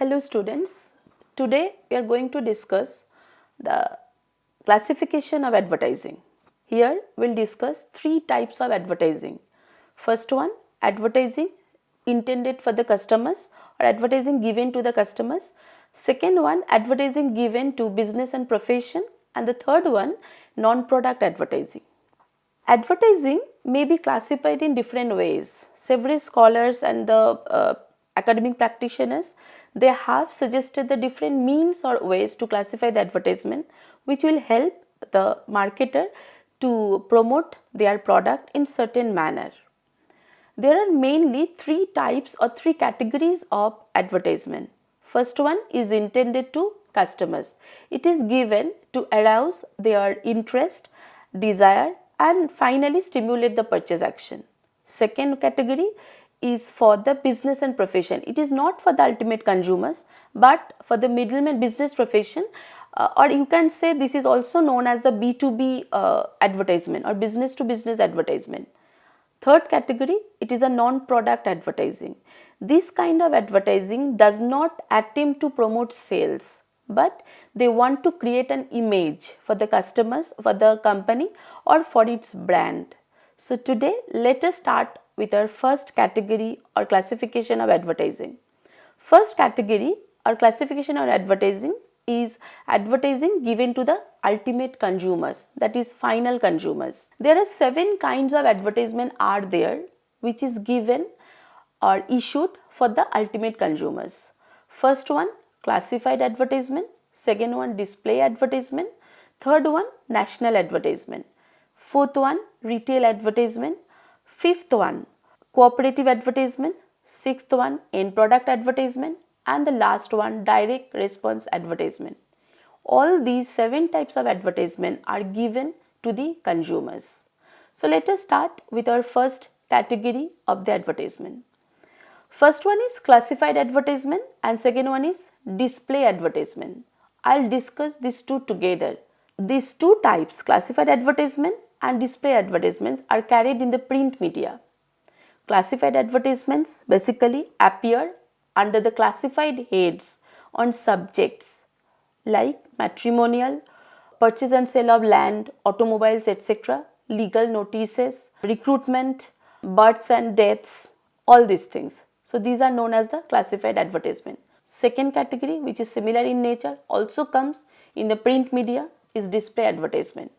Hello students, today we are going to discuss the classification of advertising. Here we will discuss three types of advertising. First one, advertising intended for the customers or advertising given to the customers. Second one, advertising given to business and profession, and the third one, non-product advertising. Advertising may be classified in different ways. Several scholars and the academic practitioners, they have suggested the different means or ways to classify the advertisement, which will help the marketer to promote their product in certain manner. There are mainly three types or three categories of advertisement. First one is intended to customers. It is given to arouse their interest, desire, and finally stimulate the purchase action. Second category is for the business and profession. It is not for the ultimate consumers but for the middleman business profession, or you can say this is also known as the B2B advertisement or business to business advertisement. Third category, it is a non-product advertising. This kind of advertising does not attempt to promote sales, but they want to create an image for the customers, for the company, or for its brand. So today, let us start with our first category or classification of advertising. First category or classification of advertising is advertising given to the ultimate consumers, that is final consumers. There are 7 kinds of advertisement are there which is given or issued for the ultimate consumers. First one, classified advertisement. Second one, display advertisement. Third one, national advertisement. Fourth one, retail advertisement. Fifth one, cooperative advertisement. Sixth one, end product advertisement. And the last one, direct response advertisement. All these 7 types of advertisement are given to the consumers. So let us start with our first category of the advertisement. First one is classified advertisement and second one is display advertisement. I'll discuss these two together. These two types, classified advertisement and display advertisements, are carried in the print media. Classified advertisements basically appear under the classified heads on subjects like matrimonial, purchase and sale of land, automobiles, etc., legal notices, recruitment, births and deaths, all these things. So these are known as the classified advertisement. Second category, which is similar in nature, also comes in the print media, is display advertisement.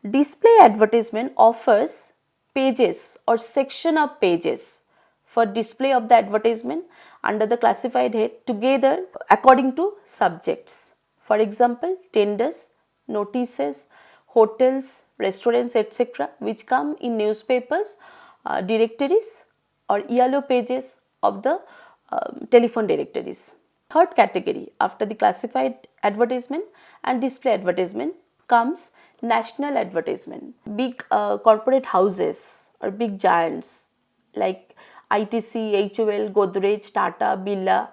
Display advertisement offers pages or section of pages for display of the advertisement under the classified head together according to subjects. For example, tenders, notices, hotels, restaurants, etc., which come in newspapers, directories or yellow pages of the telephone directories. Third category after the classified advertisement and display advertisement comes national advertisement. Big corporate houses or big giants like ITC, HOL, Godrej, Tata, Birla,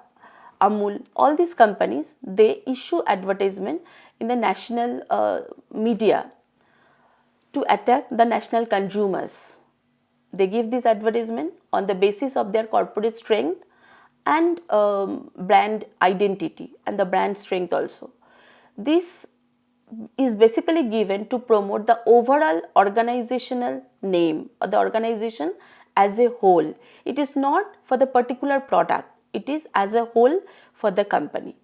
Amul, all these companies, they issue advertisement in the national media to attack the national consumers. They give this advertisement on the basis of their corporate strength and brand identity and the brand strength also. This is basically given to promote the overall organizational name or the organization as a whole. It is not for the particular product, it is as a whole for the company.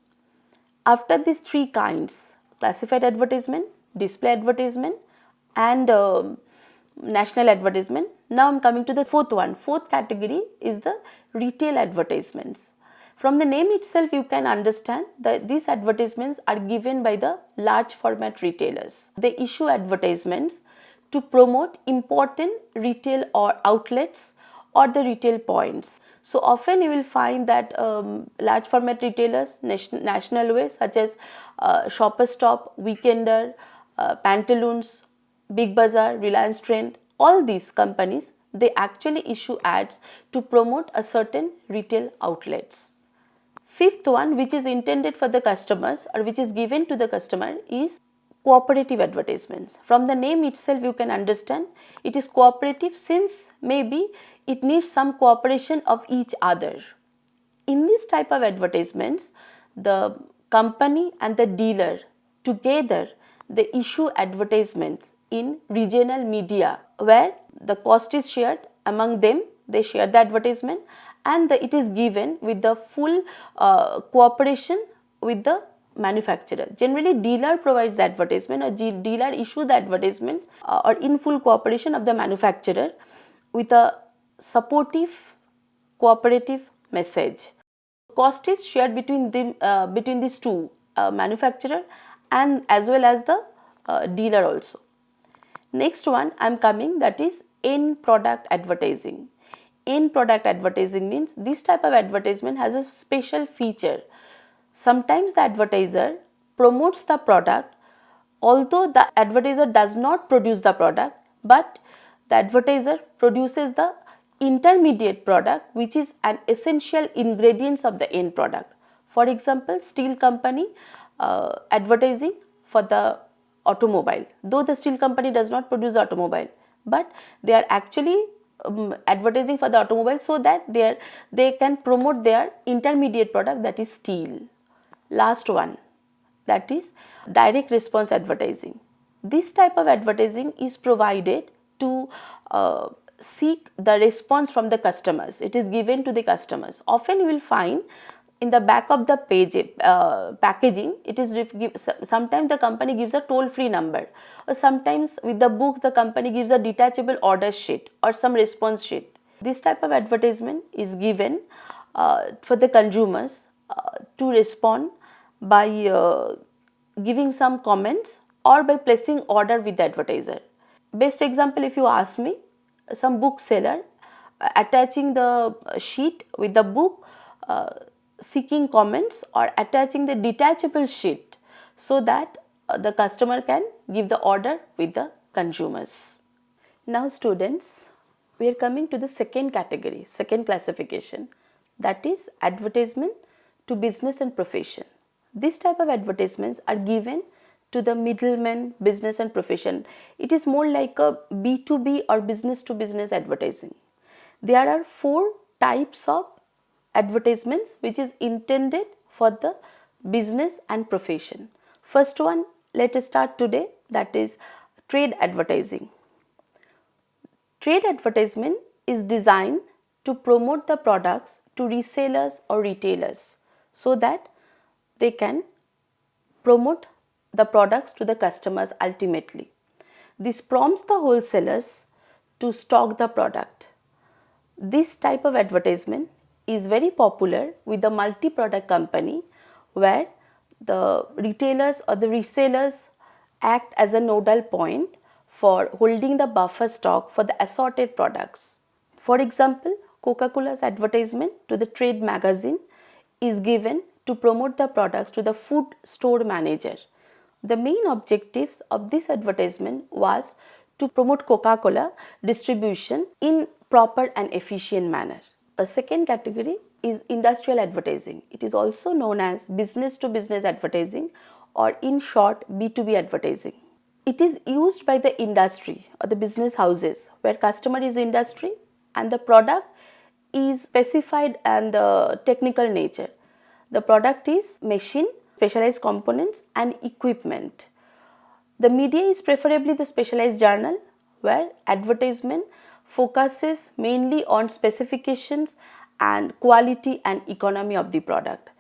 After these 3 kinds, classified advertisement, display advertisement and national advertisement, now I am coming to the fourth one. Fourth category is the retail advertisements. From the name itself, you can understand that these advertisements are given by the large format retailers. They issue advertisements to promote important retail or outlets or the retail points. So often you will find that large format retailers, national way, such as Shopper Stop, Weekender, Pantaloons, Big Bazaar, Reliance Trend, all these companies, they actually issue ads to promote a certain retail outlets. Fifth one, which is intended for the customers or which is given to the customer, is cooperative advertisements. From the name itself you can understand it is cooperative, since maybe it needs some cooperation of each other. In this type of advertisements, the company and the dealer together they issue advertisements in regional media where the cost is shared among them. They share the advertisement and it is given with the full cooperation with the manufacturer. Generally, dealer provides the advertisement or dealer issue the advertisement or in full cooperation of the manufacturer with a supportive cooperative message. Cost is shared between them, between these two, manufacturer and as well as the dealer also. Next one I am coming, that is end product advertising. End product advertising means this type of advertisement has a special feature. Sometimes the advertiser promotes the product although the advertiser does not produce the product, but the advertiser produces the intermediate product which is an essential ingredients of the end product. For example, steel company advertising for the automobile, though the steel company does not produce automobile, but they are actually advertising for the automobile so that they can promote their intermediate product, that is steel. Last one, that is direct response advertising. This type of advertising is provided to seek the response from the customers. It is given to the customers. Often you will find in the back of the page packaging, it is sometimes the company gives a toll free number, or sometimes with the books the company gives a detachable order sheet or some response sheet. This type of advertisement is given for the consumers to respond by giving some comments or by placing order with the advertiser. Best example, if you ask me, some bookseller attaching the sheet with the book, seeking comments or attaching the detachable sheet so that the customer can give the order with the consumers. Now students, we are coming to the second category, second classification, that is advertisement to business and profession. This type of advertisements are given to the middlemen, business and profession. It is more like a B2B or business to business advertising. There are 4 types of advertisements which is intended for the business and profession. First one, let us start today, that is trade advertising. Trade advertisement is designed to promote the products to resellers or retailers so that they can promote the products to the customers ultimately. This prompts the wholesalers to stock the product. This type of advertisement is very popular with the multi-product company where the retailers or the resellers act as a nodal point for holding the buffer stock for the assorted products. For example, Coca-Cola's advertisement to the trade magazine is given to promote the products to the food store manager. The main objectives of this advertisement was to promote Coca-Cola distribution in proper and efficient manner. A second category is industrial advertising. It is also known as business to business advertising, or in short B2B advertising. It is used by the industry or the business houses where customer is industry and the product is specified and technical nature. The product is machine, specialized components and equipment. The media is preferably the specialized journal where advertisement focuses mainly on specifications and quality and economy of the product.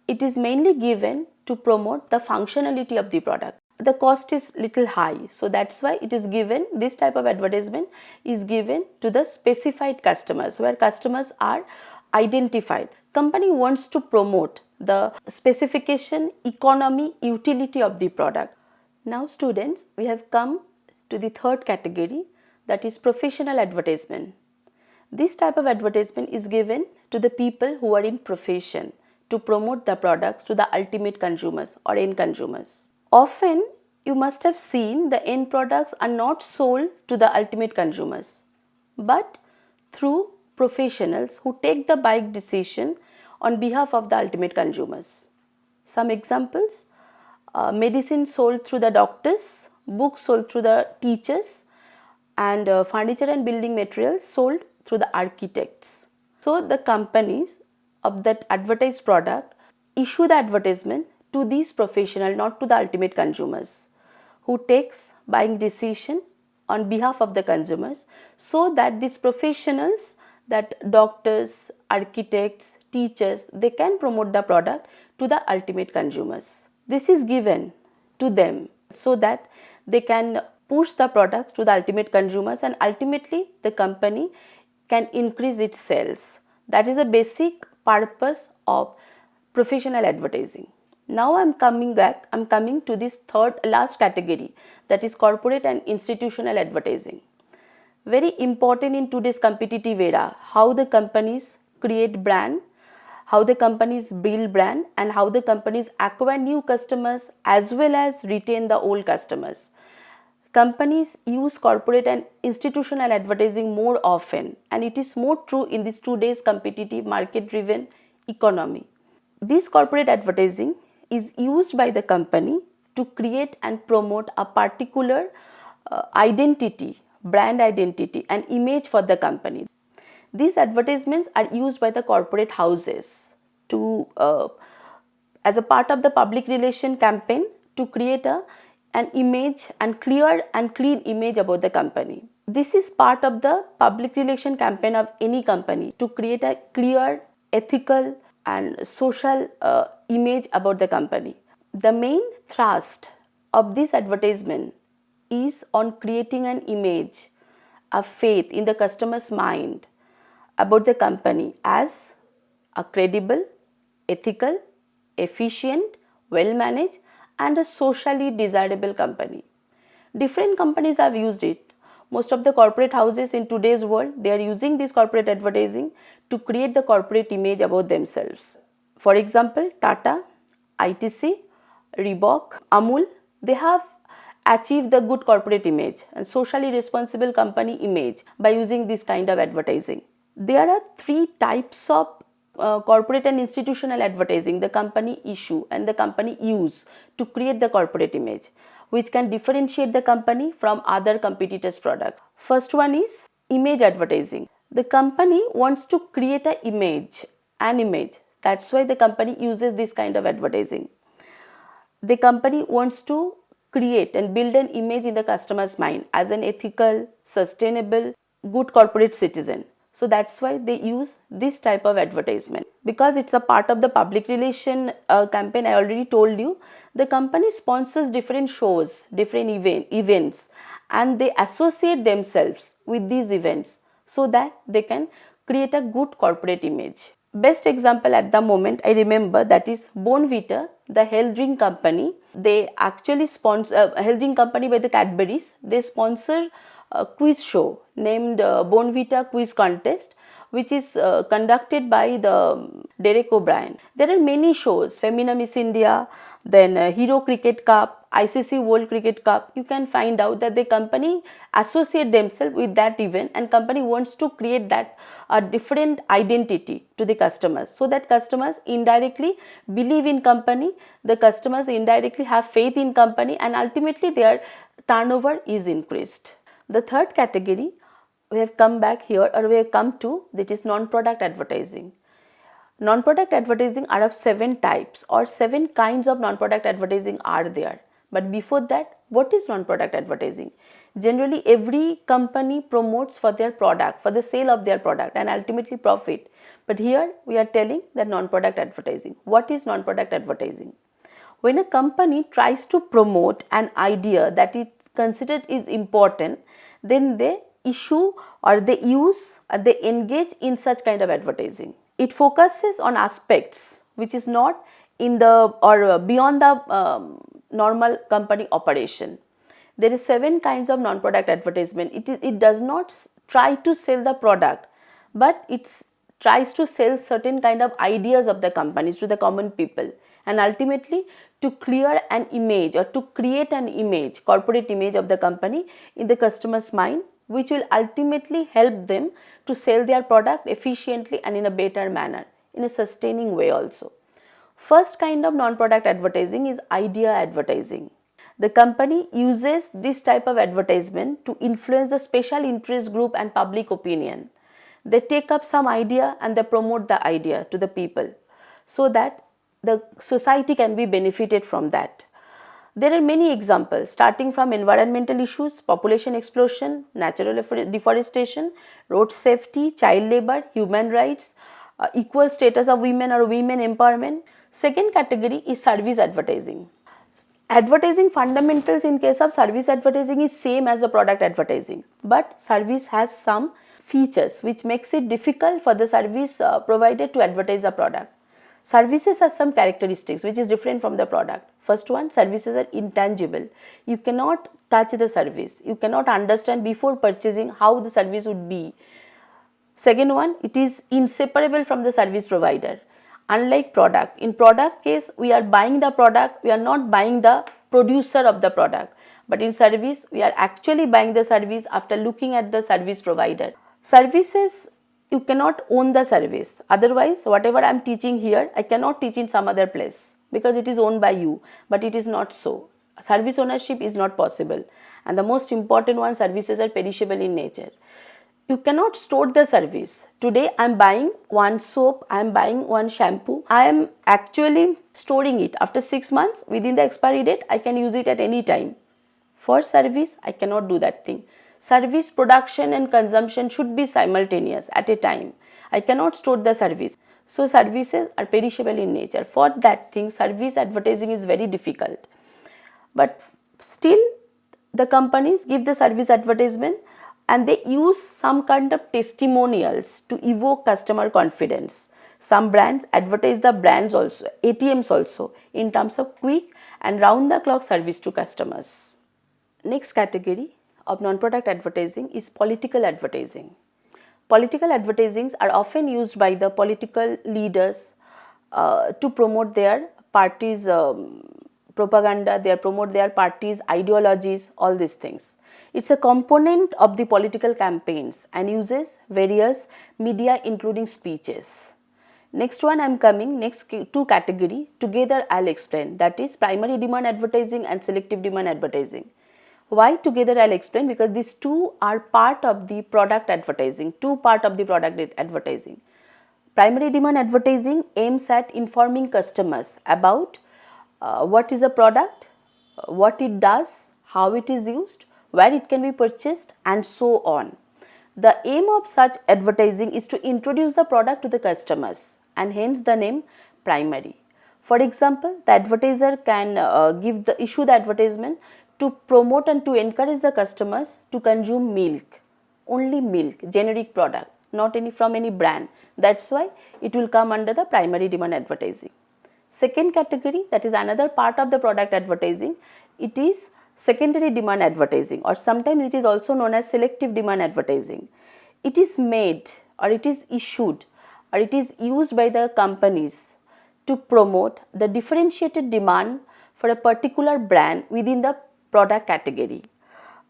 It is mainly given to promote the functionality of the product. The cost is little high, so that's why it is given, this type of advertisement is given to the specified customers where customers are identified. Company wants to promote the specification, economy, utility of the product. Now students, we have come to the third category, that is professional advertisement. This type of advertisement is given to the people who are in profession to promote the products to the ultimate consumers or end consumers. Often you must have seen the end products are not sold to the ultimate consumers, but through professionals who take the buying decision on behalf of the ultimate consumers. Some examples, medicine sold through the doctors, books sold through the teachers, and furniture and building materials sold through the architects. So the companies of that advertised product issue the advertisement to these professionals, not to the ultimate consumers, who takes buying decision on behalf of the consumers, so that these professionals, that doctors, architects, teachers, they can promote the product to the ultimate consumers. This is given to them so that they can push the products to the ultimate consumers, and ultimately the company can increase its sales. That is a basic purpose of professional advertising. Now I'm coming to this last category, that is corporate and institutional advertising. Very important in today's competitive era, how the companies create brand, how the companies build brand, and how the companies acquire new customers as well as retain the old customers. Companies use corporate and institutional advertising more often, and it is more true in this today's competitive market driven economy. This corporate advertising is used by the company to create and promote a particular identity, brand identity, and image for the company. These advertisements are used by the corporate houses to, as a part of the public relation campaign, to create an image and clear and clean image about the company. This is part of the public relation campaign of any company to create a clear, ethical, and social image about the company. The main thrust of this advertisement is on creating an image, a faith in the customer's mind about the company as a credible, ethical, efficient, well managed, and a socially desirable company. Different companies have used it. Most of the corporate houses in today's world, they are using this corporate advertising to create the corporate image about themselves. For example, Tata, ITC, Reebok, Amul, they have achieved the good corporate image and socially responsible company image by using this kind of advertising. There are three types of corporate and institutional advertising the company issue and the company use to create the corporate image, which can differentiate the company from other competitors' products. First one is image advertising. The company wants to create an image. That's why the company uses this kind of advertising. The company wants to create and build an image in the customer's mind as an ethical, sustainable, good corporate citizen. So that's why they use this type of advertisement. Because it's a part of the public relation campaign, I already told you, the company sponsors different shows, different events, and they associate themselves with these events so that they can create a good corporate image. Best example at the moment I remember, that is Bonvita, the health drink company. They actually sponsor health drink company by the Cadbury's. They sponsor a quiz show named Bonvita Quiz Contest, which is conducted by the Derek O'Brien. There are many shows, Femina Miss India, then Hero Cricket Cup, ICC World Cricket Cup. You can find out that the company associate themselves with that event, and company wants to create that a different identity to the customers, so that customers indirectly believe in company, the customers indirectly have faith in company, and ultimately their turnover is increased. The third category we have come back here, or we have come to, that is non-product advertising. Non-product advertising are of 7 types, or 7 kinds of non-product advertising are there. But before that, what is non-product advertising? Generally, every company promotes for their product, for the sale of their product, and ultimately profit. But here we are telling that non-product advertising. What is non-product advertising? When a company tries to promote an idea that it considered is important, then they issue or they use or they engage in such kind of advertising. It focuses on aspects which is not in the or beyond the normal company operation. There is 7 kinds of non-product advertisement. It does not try to sell the product, but it tries to sell certain kind of ideas of the companies to the common people, and ultimately to clear an image or to create an image, corporate image of the company in the customer's mind, which will ultimately help them to sell their product efficiently and in a better manner, in a sustaining way also. First kind of non-product advertising is idea advertising. The company uses this type of advertisement to influence the special interest group and public opinion. They take up some idea and they promote the idea to the people so that the society can be benefited from that. There are many examples starting from environmental issues, population explosion, natural deforestation, road safety, child labor, human rights, equal status of women or women empowerment. Second category is service advertising. Advertising fundamentals in case of service advertising is same as the product advertising, but service has some features which makes it difficult for the service provider to advertise a product. Services have some characteristics which is different from the product. First one, services are intangible. You cannot touch the service. You cannot understand before purchasing how the service would be. Second one, it is inseparable from the service provider. Unlike product, in product case we are buying the product, we are not buying the producer of the product. But in service, we are actually buying the service after looking at the service provider. Services, you cannot own the service. Otherwise, whatever I am teaching here, I cannot teach in some other place because it is owned by you. But it is not so. Service ownership is not possible. And the most important one, services are perishable in nature. You cannot store the service. Today I am buying one soap, I am buying one shampoo. I am actually storing it. After 6 months, within the expiry date, I can use it at any time. For service, I cannot do that thing. Service production and consumption should be simultaneous at a time. I cannot store the service. So services are perishable in nature. For that thing, service advertising is very difficult. But still, the companies give the service advertisement and they use some kind of testimonials to evoke customer confidence. Some brands advertise the brands also, ATMs also, in terms of quick and round the clock service to customers. Next category of non-product advertising is political advertising. Political advertisings are often used by the political leaders to promote their parties' propaganda, they promote their parties' ideologies, all these things. It's a component of the political campaigns and uses various media including speeches. Next one I'm coming, next two category, together I'll explain, that is primary demand advertising and selective demand advertising. Why together I'll explain, because these two are part of the product advertising, advertising. Primary demand advertising aims at informing customers about what is a product, what it does, how it is used, where it can be purchased and so on. The aim of such advertising is to introduce the product to the customers and hence the name primary. For example, the advertiser can issue the advertisement to promote and to encourage the customers to consume milk, only milk, generic product, not from any brand. That's why it will come under the primary demand advertising. Second category, that is another part of the product advertising, it is secondary demand advertising, or sometimes it is also known as selective demand advertising. It is made or it is issued or it is used by the companies to promote the differentiated demand for a particular brand within the product category.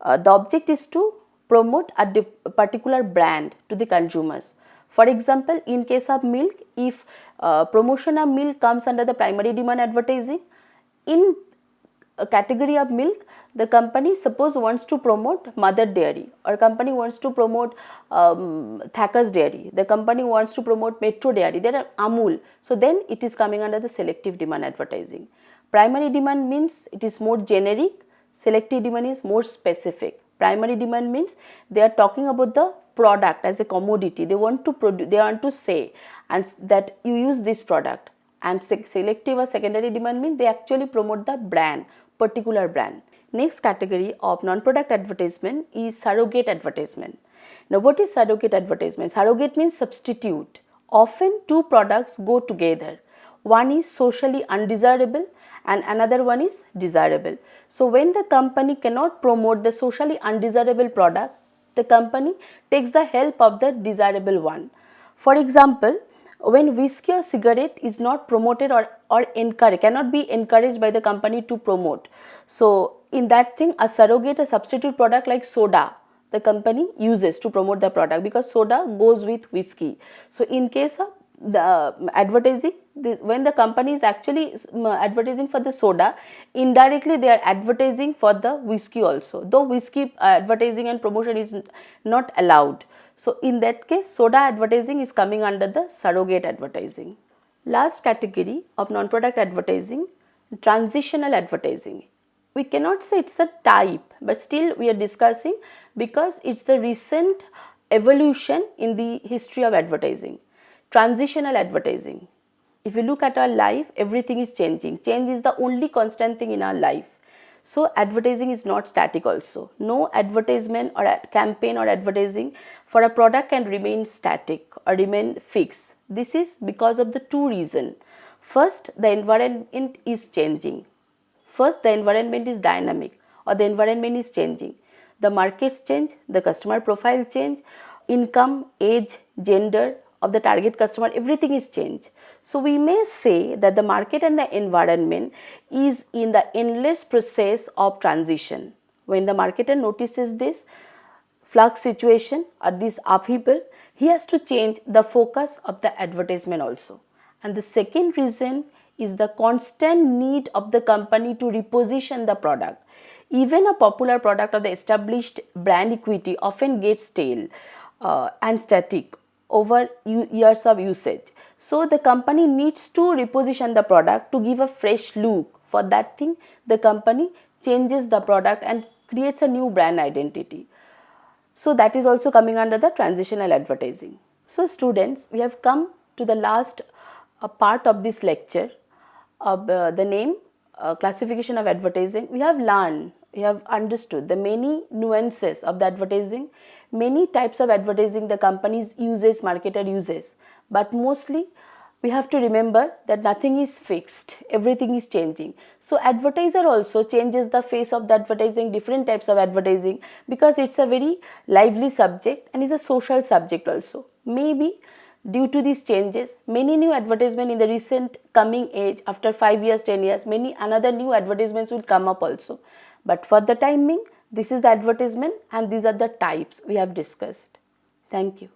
The object is to promote a particular brand to the consumers. For example, in case of milk, if promotion of milk comes under the primary demand advertising, in a category of milk, the company suppose wants to promote Mother Dairy, or company wants to promote Thacker's Dairy, the company wants to promote Metro Dairy, there are Amul. So then it is coming under the selective demand advertising. Primary demand means it is more generic, selective demand is more specific. Primary demand means they are talking about the product as a commodity. They want to produce, they want to say and that you use this product. And selective or secondary demand means they actually promote the brand, particular brand. Next category of non-product advertisement is surrogate advertisement. Now what is surrogate advertisement? Surrogate means substitute. Often two products go together. One is socially undesirable and another one is desirable. So when the company cannot promote the socially undesirable product, the company takes the help of the desirable one. For example, when whiskey or cigarette is not promoted or encouraged, cannot be encouraged by the company to promote. So in that thing, a surrogate, a substitute product like soda, the company uses to promote the product, because soda goes with whiskey. So in case of the advertising, when the company is actually advertising for the soda, indirectly they are advertising for the whiskey also, though whiskey advertising and promotion is not allowed. So in that case, soda advertising is coming under the surrogate advertising. Last category of non-product advertising, transitional advertising. We cannot say it's a type, but still we are discussing because it's the recent evolution in the history of advertising. Transitional advertising. If you look at our life, everything is changing. Change is the only constant thing in our life. So advertising is not static also. No advertisement or a campaign or advertising for a product can remain static or remain fixed. This is because of the two reasons. First, the environment is changing. First, the environment is dynamic or the environment is changing. The markets change, the customer profile change, income, age, gender of the target customer, everything is changed. So we may say that the market and the environment is in the endless process of transition. When the marketer notices this flux situation or this upheaval, he has to change the focus of the advertisement also. And the second reason is the constant need of the company to reposition the product. Even a popular product or the established brand equity often gets stale and static over years of usage. So the company needs to reposition the product to give a fresh look. For that thing, the company changes the product and creates a new brand identity. So that is also coming under the transitional advertising. So students, we have come to the last part of this lecture of the name classification of advertising. We have learned, we have understood the many nuances of the advertising, many types of advertising the companies uses, marketer uses, but mostly we have to remember that nothing is fixed, everything is changing. So advertiser also changes the face of the advertising, different types of advertising, because it's a very lively subject and is a social subject also. Maybe due to these changes, many new advertisement in the recent coming age, after 5 years, 10 years, many another new advertisements will come up also. But for the time being, this is the advertisement and these are the types we have discussed. Thank you.